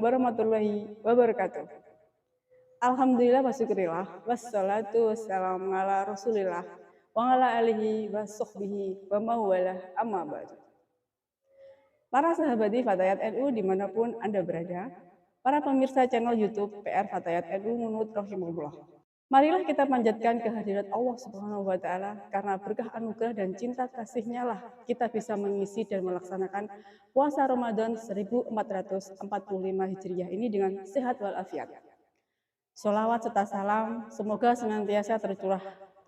warahmatullahi wabarakatuh. Alhamdulillah wa syukurillah, wassalatu wassalamu ala rasulillah, wa ala alihi wa sahbihi wa mawalah amma ba'du. Para sahabat Fatayat NU dimanapun Anda berada, para pemirsa channel YouTube PR Fatayat NU Nunut Rahimahullah. Marilah kita panjatkan kehadirat Allah Subhanahu wa Ta'ala, karena berkah anugerah dan cinta kasih-Nya lah kita bisa mengisi dan melaksanakan puasa Ramadan 1445 Hijriah ini dengan sehat walafiat. Sholawat serta salam semoga senantiasa tercurah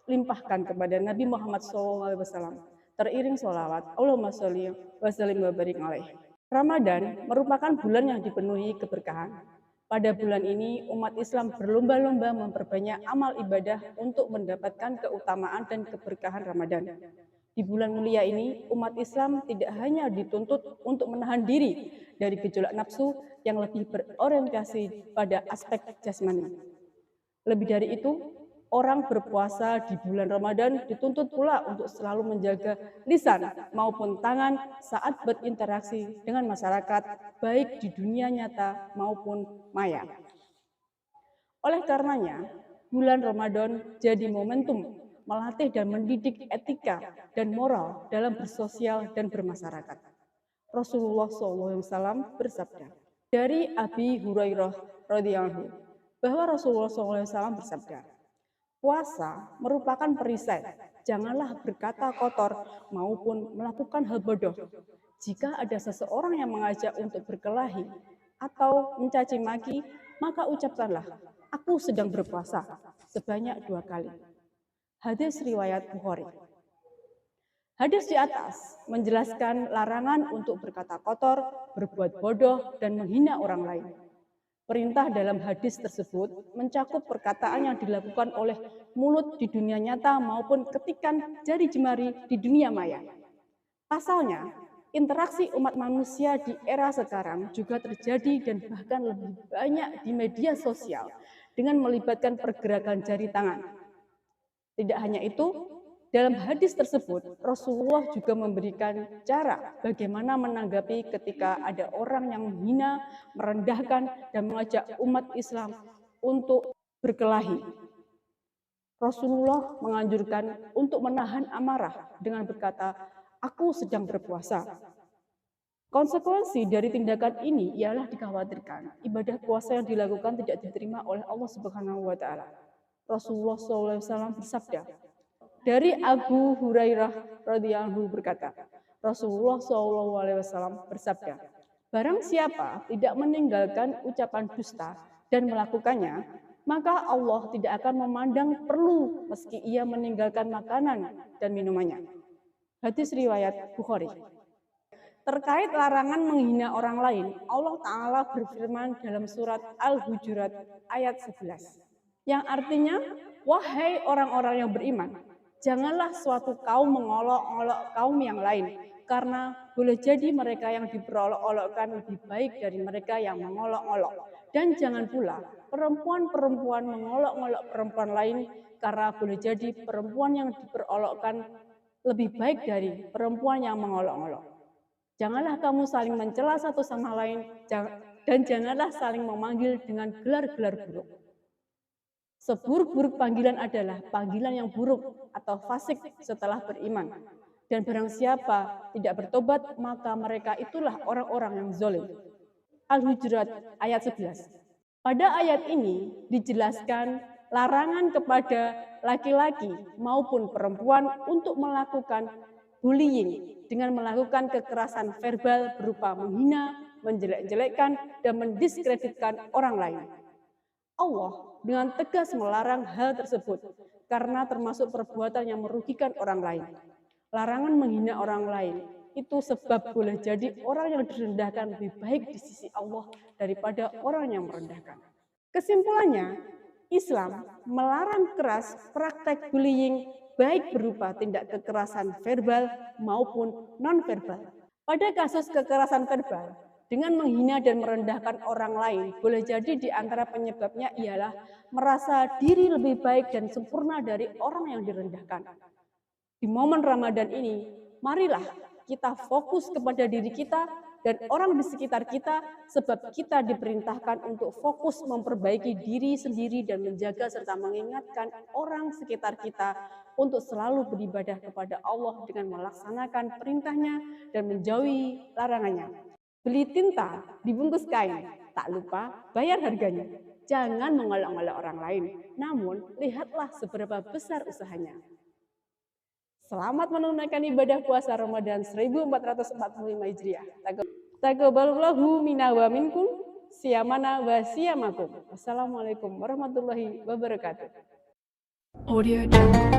limpahkan kepada Nabi Muhammad SAW. Teriring sholawat, Allahumma sholli wa sallim wa barik alaih. Ramadan merupakan bulan yang dipenuhi keberkahan. Pada bulan ini, umat Islam berlomba-lomba memperbanyak amal ibadah untuk mendapatkan keutamaan dan keberkahan Ramadan. Di bulan mulia ini, umat Islam tidak hanya dituntut untuk menahan diri dari gejolak nafsu yang lebih berorientasi pada aspek jasmani. Lebih dari itu, orang berpuasa di bulan Ramadan dituntut pula untuk selalu menjaga lisan maupun tangan saat berinteraksi dengan masyarakat, baik di dunia nyata maupun maya. Oleh karenanya, bulan Ramadan jadi momentum melatih dan mendidik etika dan moral dalam bersosial dan bermasyarakat. Rasulullah SAW bersabda, dari Abi Hurairah radhiyallahu anhu, bahwa Rasulullah SAW bersabda, puasa merupakan perisai, janganlah berkata kotor maupun melakukan hal bodoh. Jika ada seseorang yang mengajak untuk berkelahi atau mencaci maki, maka ucapkanlah, aku sedang berpuasa, sebanyak 2 kali. Hadis riwayat Bukhari. Hadis di atas menjelaskan larangan untuk berkata kotor, berbuat bodoh, dan menghina orang lain. Perintah dalam hadis tersebut mencakup perkataan yang dilakukan oleh mulut di dunia nyata maupun ketikan jari jemari di dunia maya. Pasalnya, interaksi umat manusia di era sekarang juga terjadi dan bahkan lebih banyak di media sosial dengan melibatkan pergerakan jari tangan. Tidak hanya itu, dalam hadis tersebut, Rasulullah juga memberikan cara bagaimana menanggapi ketika ada orang yang menghina, merendahkan, dan mengajak umat Islam untuk berkelahi. Rasulullah menganjurkan untuk menahan amarah dengan berkata, aku sedang berpuasa. Konsekuensi dari tindakan ini ialah dikhawatirkan ibadah puasa yang dilakukan tidak diterima oleh Allah Subhanahu wa Ta'ala. Rasulullah SAW bersabda, dari Abu Hurairah radhiyallahu anhu berkata, Rasulullah SAW bersabda, barang siapa tidak meninggalkan ucapan dusta dan melakukannya, maka Allah tidak akan memandang perlu meski ia meninggalkan makanan dan minumannya. Hadis riwayat Bukhari. Terkait larangan menghina orang lain, Allah Ta'ala berfirman dalam surat Al-Hujurat ayat 11, yang artinya, wahai orang-orang yang beriman, janganlah suatu kaum mengolok-olok kaum yang lain, karena boleh jadi mereka yang diperolok-olokkan lebih baik dari mereka yang mengolok-olok. Dan jangan pula perempuan-perempuan mengolok-olok perempuan lain, karena boleh jadi perempuan yang diperolokkan lebih baik dari perempuan yang mengolok-olok. Janganlah kamu saling mencela satu sama lain, dan janganlah saling memanggil dengan gelar-gelar buruk. Seburuk-buruk panggilan adalah panggilan yang buruk atau fasik setelah beriman. Dan barang siapa tidak bertobat, maka mereka itulah orang-orang yang zalim. Al-Hujurat ayat 11. Pada ayat ini dijelaskan larangan kepada laki-laki maupun perempuan untuk melakukan bullying dengan melakukan kekerasan verbal berupa menghina, menjelek-jelekkan, dan mendiskreditkan orang lain. Allah dengan tegas melarang hal tersebut karena termasuk perbuatan yang merugikan orang lain. Larangan menghina orang lain itu sebab boleh jadi orang yang direndahkan lebih baik di sisi Allah daripada orang yang merendahkan. Kesimpulannya, Islam melarang keras praktek bullying baik berupa tindak kekerasan verbal maupun non-verbal. Pada kasus kekerasan verbal, dengan menghina dan merendahkan orang lain, boleh jadi di antara penyebabnya ialah merasa diri lebih baik dan sempurna dari orang yang direndahkan. Di momen Ramadan ini, marilah kita fokus kepada diri kita dan orang di sekitar kita, sebab kita diperintahkan untuk fokus memperbaiki diri sendiri dan menjaga serta mengingatkan orang sekitar kita untuk selalu beribadah kepada Allah dengan melaksanakan perintahnya dan menjauhi larangannya. Beli tinta dibungkus kain, tak lupa bayar harganya. Jangan mengolok-olok orang lain, namun lihatlah seberapa besar usahanya. Selamat menunaikan ibadah puasa Ramadan 1445 Hijriah. Taqabbalallahu minna wa minkum, siyamana wa siyamakum. Wassalamualaikum warahmatullahi wabarakatuh. Audio Jungle.